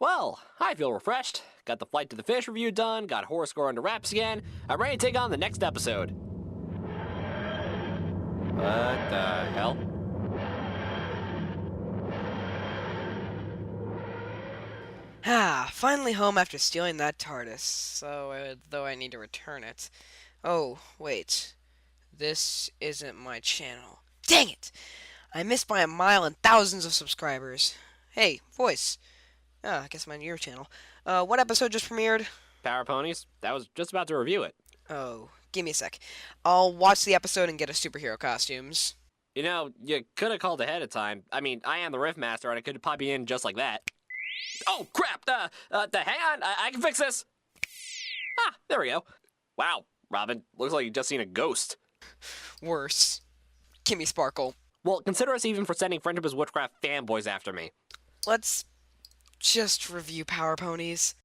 Well, I feel refreshed. Got the Flight to the Fish review done, got horror score under wraps again. I'm ready to take on the next episode. What the hell? Finally home after stealing that TARDIS, so though I need to return it. Oh, wait. This isn't my channel. Dang it! I missed by a mile and thousands of subscribers. Hey, voice. I guess I'm on your channel. What episode just premiered? Power Ponies? That was just about to review it. Oh, give me a sec. I'll watch the episode and get us superhero costumes. You know, you could have called ahead of time. I mean, I am the Riff Master, and I could pop you in just like that. Oh, crap! Hang on, I can fix this! There we go. Wow, Robin, looks like you just seen a ghost. Worse. Gimme Sparkle. Well, consider us even for sending Friendship is Witchcraft fanboys after me. Let's just review Power Ponies.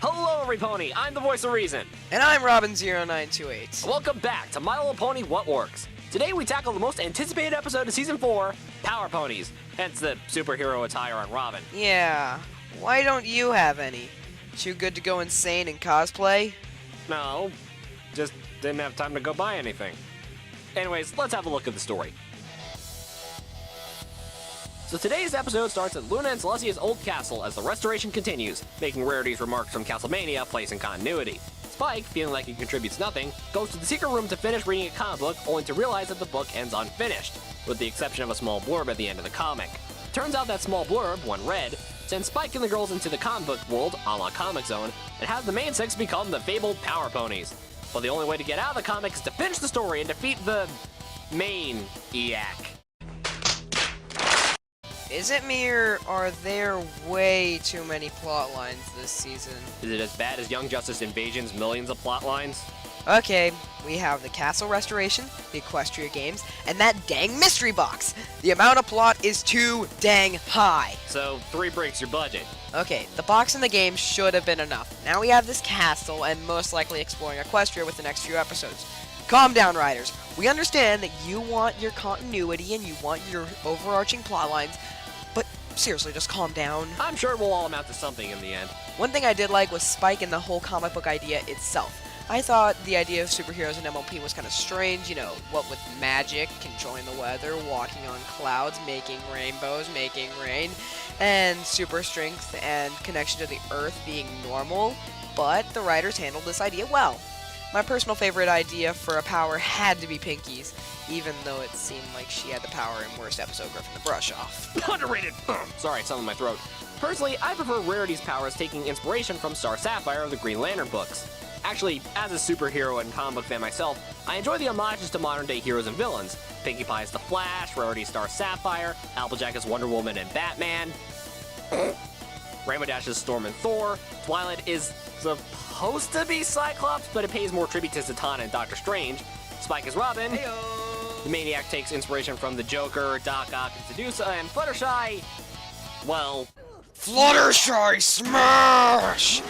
Hello, every pony. I'm the voice of reason. And I'm Robin0928. Welcome back to My Little Pony What Works. Today we tackle the most anticipated episode of Season 4, Power Ponies. Hence the superhero attire on Robin. Yeah, why don't you have any? Too good to go insane and cosplay? No, just didn't have time to go buy anything. Anyways, let's have a look at the story. So today's episode starts at Luna and Celestia's old castle as the restoration continues, making Rarity's remarks from Castlemania place in continuity. Spike, feeling like he contributes nothing, goes to the secret room to finish reading a comic book, only to realize that the book ends unfinished, with the exception of a small blurb at the end of the comic. Turns out that small blurb, when read, sends Spike and the girls into the comic book world, a la Comic Zone, and has the main six become the fabled Power Ponies. But the only way to get out of the comic is to finish the story and defeat the main EAC. Is it me, or are there way too many plot lines this season? Is it as bad as Young Justice Invasion's millions of plot lines? Okay, we have the castle restoration, the Equestria games, and that dang mystery box. The amount of plot is too dang high. So 3 breaks your budget. Okay, the box and the game should have been enough. Now we have this castle and most likely exploring Equestria with the next few episodes. Calm down, writers. We understand that you want your continuity and you want your overarching plot lines, but seriously, just calm down. I'm sure it will all amount to something in the end. One thing I did like was Spike and the whole comic book idea itself. I thought the idea of superheroes in MLP was kind of strange, you know, what with magic, controlling the weather, walking on clouds, making rainbows, making rain, and super strength and connection to the earth being normal, but the writers handled this idea well. My personal favorite idea for a power had to be Pinky's, even though it seemed like she had the power in worst episode Griffin the Brush Off. Underrated! Sorry, something in my throat. Personally, I prefer Rarity's powers taking inspiration from Star Sapphire of the Green Lantern books. Actually, as a superhero and comic book fan myself, I enjoy the homages to modern-day heroes and villains. Pinkie Pie is the Flash, Rarity Star Sapphire, Applejack is Wonder Woman and Batman, Rainbow Dash is Storm and Thor, Twilight is supposed to be Cyclops, but it pays more tribute to Zatanna and Doctor Strange, Spike is Robin, Heyo! The Maniac takes inspiration from the Joker, Doc Ock, and Sedusa, and Fluttershy, well... Fluttershy smash!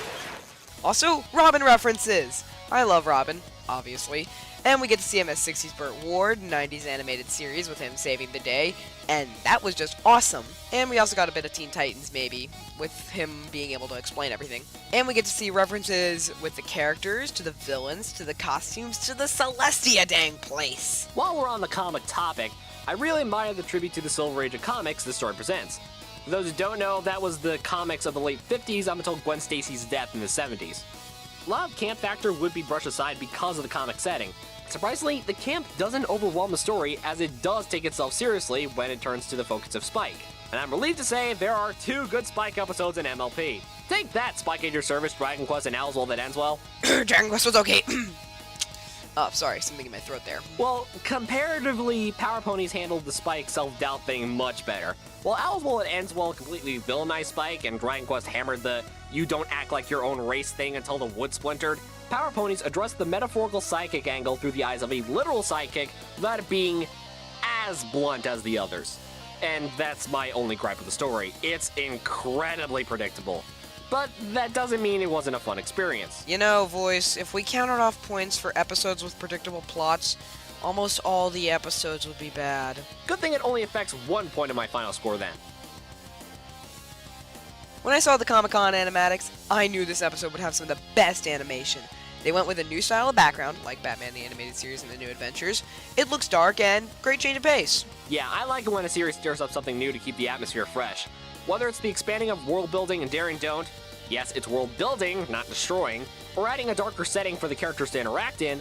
Also, Robin references! I love Robin, obviously. And we get to see him as 60s Burt Ward, 90s animated series with him saving the day, and that was just awesome. And we also got a bit of Teen Titans, maybe, with him being able to explain everything. And we get to see references with the characters, to the villains, to the costumes, to the Celestia dang place. While we're on the comic topic, I really admire the tribute to the Silver Age of comics this story presents. For those who don't know, that was the comics of the late 50s up until Gwen Stacy's death in the 70s. A lot of camp factor would be brushed aside because of the comic setting. Surprisingly, the camp doesn't overwhelm the story as it does take itself seriously when it turns to the focus of Spike. And I'm relieved to say there are 2 good Spike episodes in MLP. Take that, Spike at your service, Dragon Quest and Owlswell that ends well. Dragon Quest was okay. Oh, sorry, something in my throat there. Well, comparatively, Power Ponies handled the Spike self-doubt thing much better. While Owlswell and Enswell completely villainized Spike and Dragon Quest hammered the you don't act like your own race thing until the wood splintered, Power Ponies addressed the metaphorical sidekick angle through the eyes of a literal sidekick without it being as blunt as the others. And that's my only gripe with the story. It's incredibly predictable. But that doesn't mean it wasn't a fun experience. You know, Voice, if we counted off points for episodes with predictable plots, Almost all the episodes would be bad. Good thing it only affects 1 point of my final score then. When I saw the Comic-Con animatics, I knew this episode would have some of the best animation. They went with a new style of background, like Batman the Animated Series and the New Adventures. It looks dark and great change of pace. Yeah, I like it when a series stirs up something new to keep the atmosphere fresh. Whether it's the expanding of world building and daring don't, yes, it's world building, not destroying, or adding a darker setting for the characters to interact in,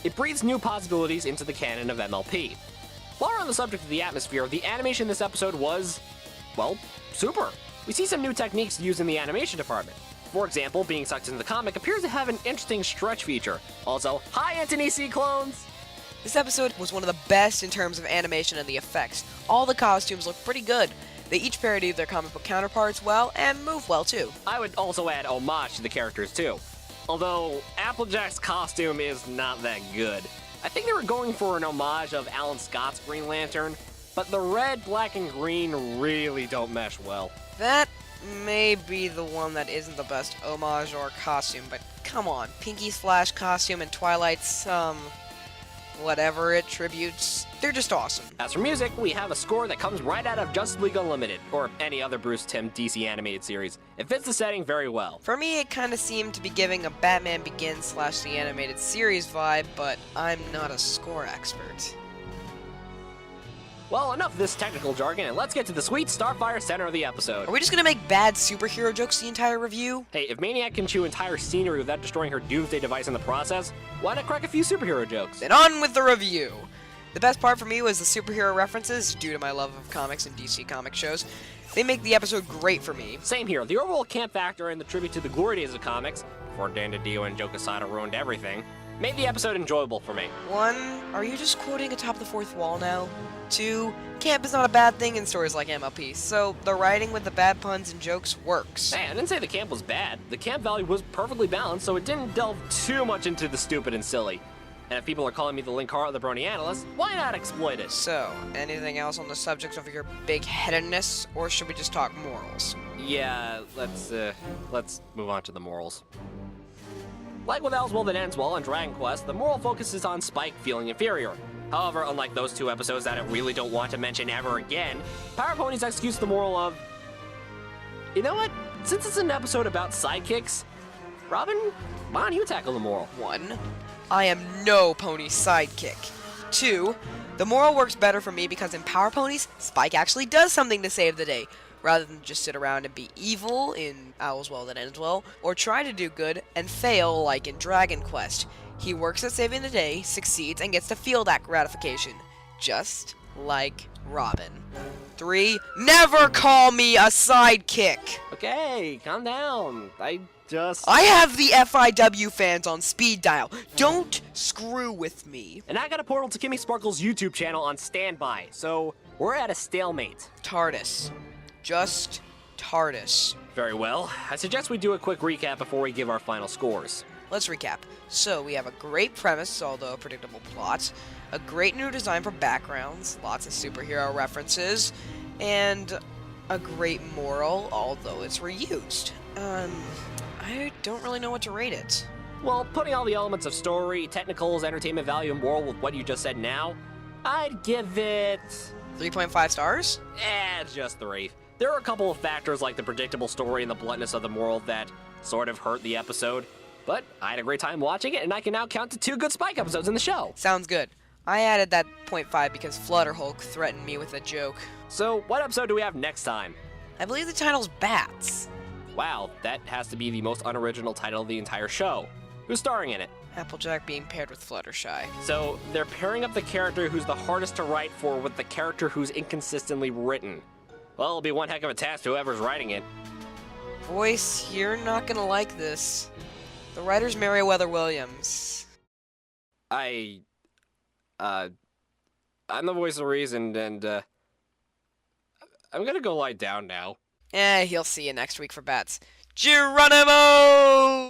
it breathes new possibilities into the canon of MLP. While we're on the subject of the atmosphere, the animation in this episode was, well, super. We see some new techniques used in the animation department. For example, being sucked into the comic appears to have an interesting stretch feature. Also, hi Anthony C. clones! This episode was one of the best in terms of animation and the effects. All the costumes look pretty good. They each parody their comic book counterparts well and move well too. I would also add homage to the characters too. Although, Applejack's costume is not that good. I think they were going for an homage of Alan Scott's Green Lantern, but the red, black, and green really don't mesh well. That may be the one that isn't the best homage or costume, but come on, Pinky's Flash costume and Twilight's, whatever it tributes, they're just awesome. As for music, we have a score that comes right out of Justice League Unlimited, or any other Bruce Timm DC animated series. It fits the setting very well. For me, it kind of seemed to be giving a Batman Begins / the animated series vibe, but I'm not a score expert. Well, enough of this technical jargon, and let's get to the sweet Starfire center of the episode. Are we just gonna make bad superhero jokes the entire review? Hey, if Maniac can chew entire scenery without destroying her doomsday device in the process, why not crack a few superhero jokes? Then on with the review! The best part for me was the superhero references, due to my love of comics and DC comic shows. They make the episode great for me. Same here. The overall camp factor and the tribute to the glory days of comics, before Dan DiDio and Joe Quesada ruined everything, made the episode enjoyable for me. 1, are you just quoting atop the fourth wall now? 2, camp is not a bad thing in stories like MLP, so the writing with the bad puns and jokes works. Hey, I didn't say the camp was bad. The camp value was perfectly balanced, so it didn't delve too much into the stupid and silly. And if people are calling me the Linkara of the Brony analyst, why not exploit it? So, anything else on the subject of your big-headedness, or should we just talk morals? Yeah, let's move on to the morals. Like with Else Well That Ends Well and Dragon Quest, the moral focuses on Spike feeling inferior. However, unlike those two episodes that I really don't want to mention ever again, Power Ponies executes the moral of, you know what? Since it's an episode about sidekicks, Robin, why don't you tackle the moral? 1, I am no pony sidekick. 2, the moral works better for me because in Power Ponies, Spike actually does something to save the day, rather than just sit around and be evil in All's Well That Ends Well, or try to do good and fail like in Dragon Quest. He works at saving the day, succeeds, and gets to feel that gratification. Just like Robin. 3, never call me a sidekick! Okay, calm down. I have the FIW fans on speed dial. Don't screw with me. And I got a Portal to Kimmy Sparkle's YouTube channel on standby, so we're at a stalemate. TARDIS. Just TARDIS. Very well. I suggest we do a quick recap before we give our final scores. Let's recap. So, we have a great premise, although a predictable plot, a great new design for backgrounds, lots of superhero references, and a great moral, although it's reused. I don't really know what to rate it. Well, putting all the elements of story, technicals, entertainment value, and moral with what you just said now, I'd give it 3.5 stars? Just 3. There are a couple of factors like the predictable story and the bluntness of the moral that sort of hurt the episode. But I had a great time watching it, and I can now count to 2 good Spike episodes in the show. Sounds good. I added that 0.5 because Flutterhulk threatened me with a joke. So, what episode do we have next time? I believe the title's Bats. Wow, that has to be the most unoriginal title of the entire show. Who's starring in it? Applejack being paired with Fluttershy. So, they're pairing up the character who's the hardest to write for with the character who's inconsistently written. Well, it'll be one heck of a task to whoever's writing it. Voice, you're not gonna like this. The writer's Meriwether Williams. I'm the voice of reason, and, I'm gonna go lie down now. He'll see you next week for Bats. Geronimo!